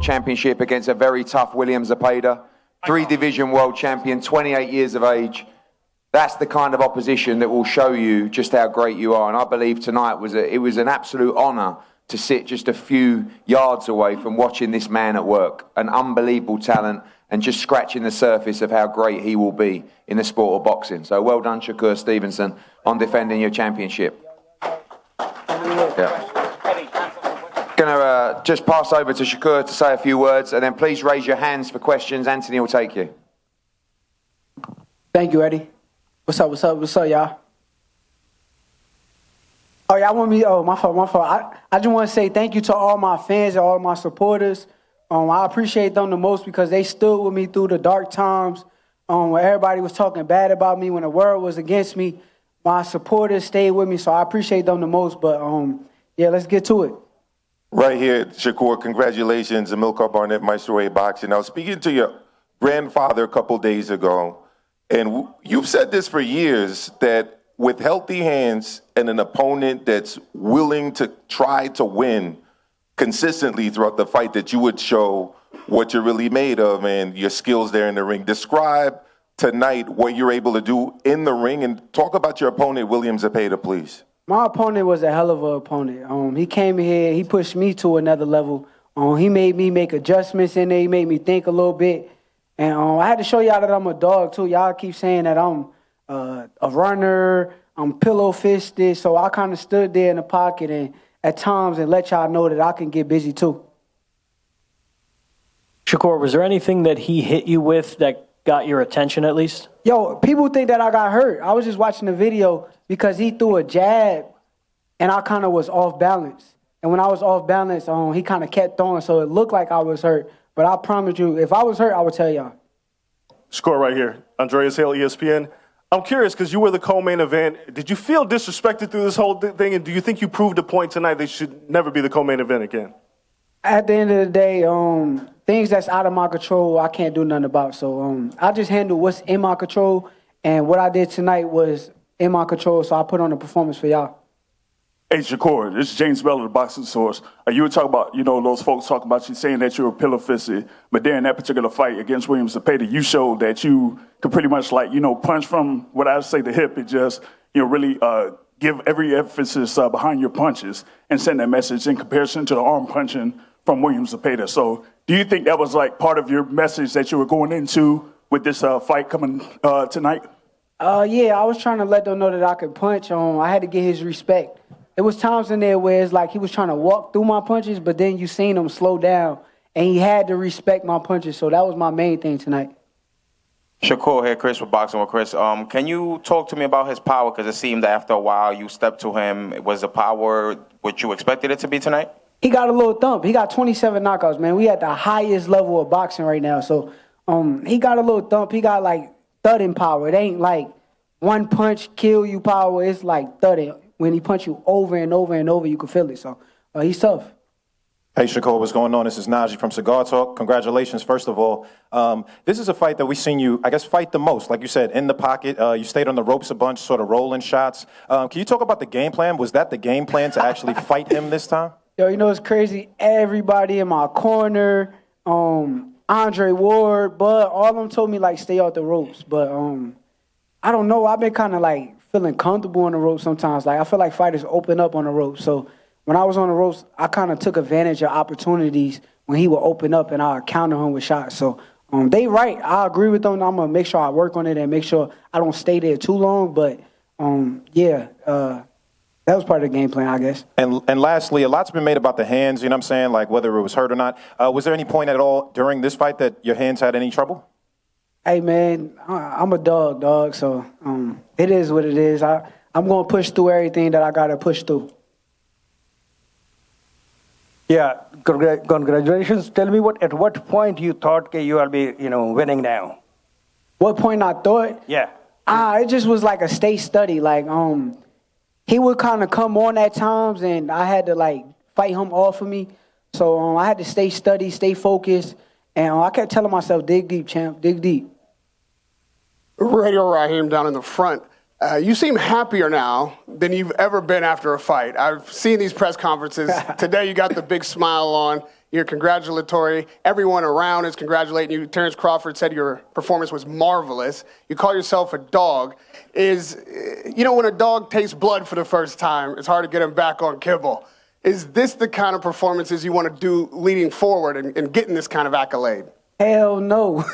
championship against a very tough William Zepeda, 3-division world champion, 28 years of age. That's the kind of opposition that will show you just how great you are. And I believe tonight it was an absolute honour to sit just a few yards away from watching this man at work. An unbelievable talent and just scratching the surface of how great he will be in the sport of boxing. So well done, Shakur Stevenson, on defending your championship. Yeah. Going to just pass over to Shakur to say a few words, and then please raise your hands for questions. Anthony will take you. Thank you, Eddie. What's up, y'all? Oh, y'all want me? Oh, my fault. I just want to say thank you to all my fans and all my supporters. I appreciate them the most because they stood with me through the dark times when everybody was talking bad about me, when the world was against me. My supporters stayed with me, so I appreciate them the most. But, yeah, let's get to it. Right here, Shakur, congratulations, Amilcar Barnett, Matchroom Boxing. I was speaking to your grandfather a couple days ago, and you've said this for years, that with healthy hands and an opponent that's willing to try to win consistently throughout the fight, that you would show what you're really made of and your skills there in the ring. Describe tonight what you're able to do in the ring, and talk about your opponent, William Zepeda, please. My opponent was a hell of an opponent. He came here, he pushed me to another level. He made me make adjustments in there. He made me think a little bit. And I had to show y'all that I'm a dog, too. Y'all keep saying that I'm a runner, I'm pillow-fisted. So I kind of stood there in the pocket and at times and let y'all know that I can get busy, too. Shakur, was there anything that he hit you with that got your attention at least? Yo, people think that I got hurt. I was just watching the video because he threw a jab and I kind of was off balance. And when I was off balance, he kind of kept throwing, so it looked like I was hurt. But I promise you, if I was hurt, I would tell y'all. Score right here. Andreas Hale, ESPN. I'm curious, because you were the co-main event. Did you feel disrespected through this whole thing? And do you think you proved a point tonight that should never be the co-main event again? At the end of the day, things that's out of my control, I can't do nothing about. So I just handle what's in my control. And what I did tonight was in my control, so I put on a performance for y'all. Hey, Shakur, this is James Bell of the Boxing Source. You were talking about, those folks talking about you saying that you were pillow-fisted, but during that particular fight against William Zepeda, you showed that you could pretty much punch from what I would say the hip and just, really give every emphasis behind your punches and send that message in comparison to the arm punching from William Zepeda. So do you think that was part of your message that you were going into with this fight coming tonight? Yeah, I was trying to let them know that I could punch. I had to get his respect. There was times in there where it's like he was trying to walk through my punches, but then you seen him slow down, and he had to respect my punches. So that was my main thing tonight. Shakur here, Chris with Boxing with Chris. Can you talk to me about his power? Because it seemed that after a while you stepped to him. Was the power what you expected it to be tonight? He got a little thump. He got 27 knockouts, man. We at the highest level of boxing right now. So he got a little thump. He got thudding power. It ain't like one punch kill you power. It's like thudding. When he punch you over and over and over, you can feel it. So he's tough. Hey, Shakur, what's going on? This is Najee from Cigar Talk. Congratulations, first of all. This is a fight that we've seen you, I guess, fight the most. Like you said, in the pocket. You stayed on the ropes a bunch, sort of rolling shots. Can you talk about the game plan? Was that the game plan to actually fight him this time? Yo, it's crazy. Everybody in my corner, Andre Ward, Bud, all of them told me, stay off the ropes. But I don't know. I've been kind of, feeling comfortable on the ropes sometimes. I feel like fighters open up on the ropes. So when I was on the ropes, I kind of took advantage of opportunities when he would open up and I would counter him with shots. So they right. I agree with them. I'm going to make sure I work on it and make sure I don't stay there too long. But, that was part of the game plan, I guess. And lastly, a lot's been made about the hands, you know what I'm saying, whether it was hurt or not. Was there any point at all during this fight that your hands had any trouble? Hey, man, I'm a dog, so it is what it is. I'm going to push through everything that I got to push through. Yeah, congratulations. Tell me at what point you thought you will be, winning now? What point I thought? Yeah. It just was like a state study. He would kind of come on at times, and I had to, fight him off of me. So I had to stay steady, stay focused, and I kept telling myself, dig deep, champ, dig deep. Radio Raheem down in the front. You seem happier now than you've ever been after a fight. I've seen these press conferences. Today you got the big smile on. You're congratulatory. Everyone around is congratulating you. Terrence Crawford said your performance was marvelous. You call yourself a dog. When a dog tastes blood for the first time, it's hard to get him back on kibble. Is this the kind of performances you want to do leading forward and getting this kind of accolade? Hell no.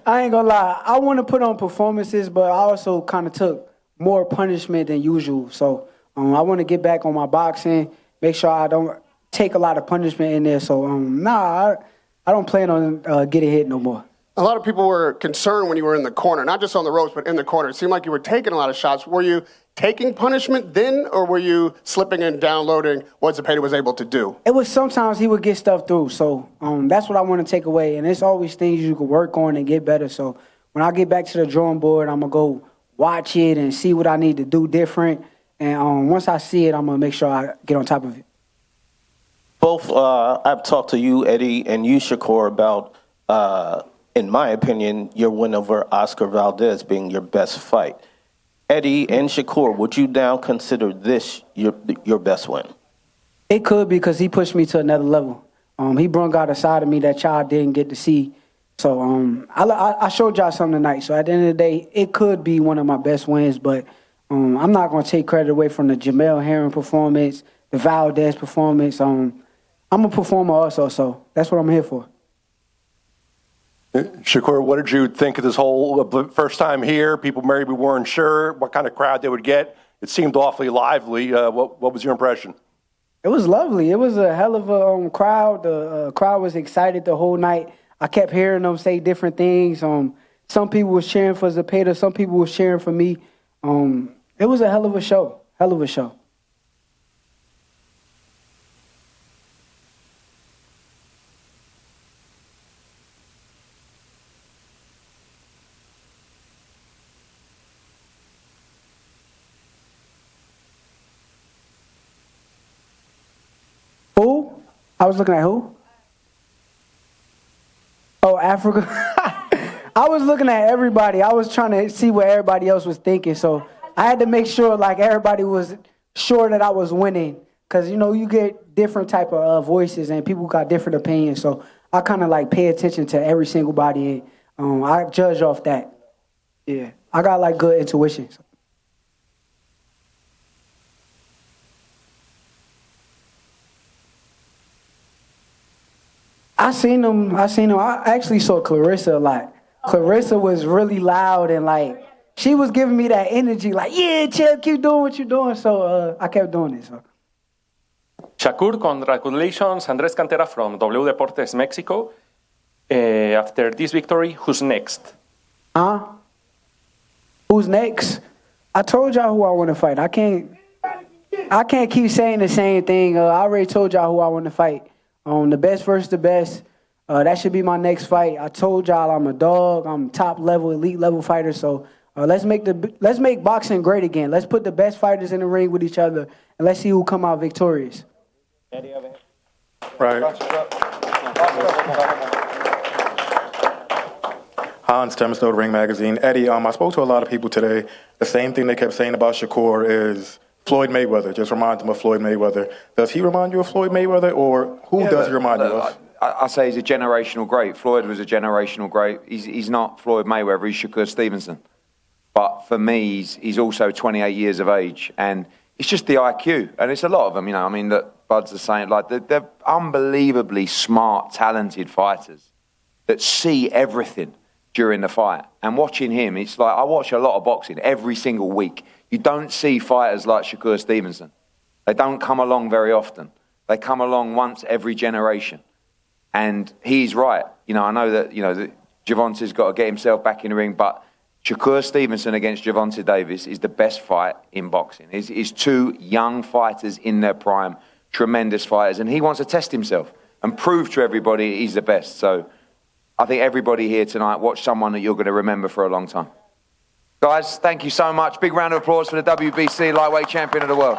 I ain't gonna lie. I want to put on performances, but I also kind of took more punishment than usual. So I want to get back on my boxing, make sure I don't take a lot of punishment in there. So, I don't plan on getting hit no more. A lot of people were concerned when you were in the corner, not just on the ropes, but in the corner. It seemed like you were taking a lot of shots. Were you taking punishment then, or were you slipping and downloading what Zepeda was able to do? It was sometimes he would get stuff through. So that's what I want to take away. And it's always things you can work on and get better. So when I get back to the drawing board, I'm going to go watch it and see what I need to do different. And once I see it, I'm going to make sure I get on top of it. Both, I've talked to you, Eddie, and you, Shakur, about, in my opinion, your win over Oscar Valdez being your best fight. Eddie and Shakur, would you now consider this your best win? It could, because he pushed me to another level. He brought out a side of me that y'all didn't get to see. So I showed y'all something tonight. So at the end of the day, it could be one of my best wins, but I'm not going to take credit away from the Jamel Hearn performance, the Valdez performance. I'm a performer also, so that's what I'm here for. Shakur, what did you think of this whole first time here? People maybe weren't sure what kind of crowd they would get. It seemed awfully lively. What was your impression? It was lovely. It was a hell of a crowd. The crowd was excited the whole night. I kept hearing them say different things. Some people was cheering for Zepeda. Some people was cheering for me. It was a hell of a show. Hell of a show. Who? I was looking at who? Oh, Africa. I was looking at everybody. I was trying to see what everybody else was thinking. So I had to make sure like everybody was sure that I was winning. Because, you get different type of voices and people got different opinions. So I kind of like pay attention to every single body. And I judge off that. Yeah. I got like good intuition. So. I seen them. I actually saw Clarissa a lot. Clarissa was really loud and like, she was giving me that energy like, yeah, Chip, keep doing what you're doing. So I kept doing it. So. Shakur, congratulations. Andres Cantera from W Deportes Mexico. After this victory, who's next? Who's next? I told y'all who I want to fight. I can't keep saying the same thing. I already told y'all who I want to fight. The best versus the best. That should be my next fight. I told y'all I'm a dog. I'm top level, elite level fighter. So let's make boxing great again. Let's put the best fighters in the ring with each other, and let's see who come out victorious. Right. Hans Temesnow, Ring Magazine. Eddie, I spoke to a lot of people today. The same thing they kept saying about Shakur is Floyd Mayweather. Just remind them of Floyd Mayweather. Does he remind you of Floyd Mayweather, or who does he remind you of? I say he's a generational great. Floyd was a generational great. He's not Floyd Mayweather. He's Shakur Stevenson. But for me, he's also 28 years of age, and it's just the IQ, and it's a lot of them. That Bud's the same. Like they're unbelievably smart, talented fighters that see everything during the fight. And watching him, it's like I watch a lot of boxing every single week. You don't see fighters like Shakur Stevenson. They don't come along very often. They come along once every generation. And he's right. I know that, that Gervonta's got to get himself back in the ring, but Shakur Stevenson against Gervonta Davis is the best fight in boxing. He's two young fighters in their prime, tremendous fighters, and he wants to test himself and prove to everybody he's the best. So I think everybody here tonight watch someone that you're going to remember for a long time. Guys, thank you so much. Big round of applause for the WBC lightweight champion of the world.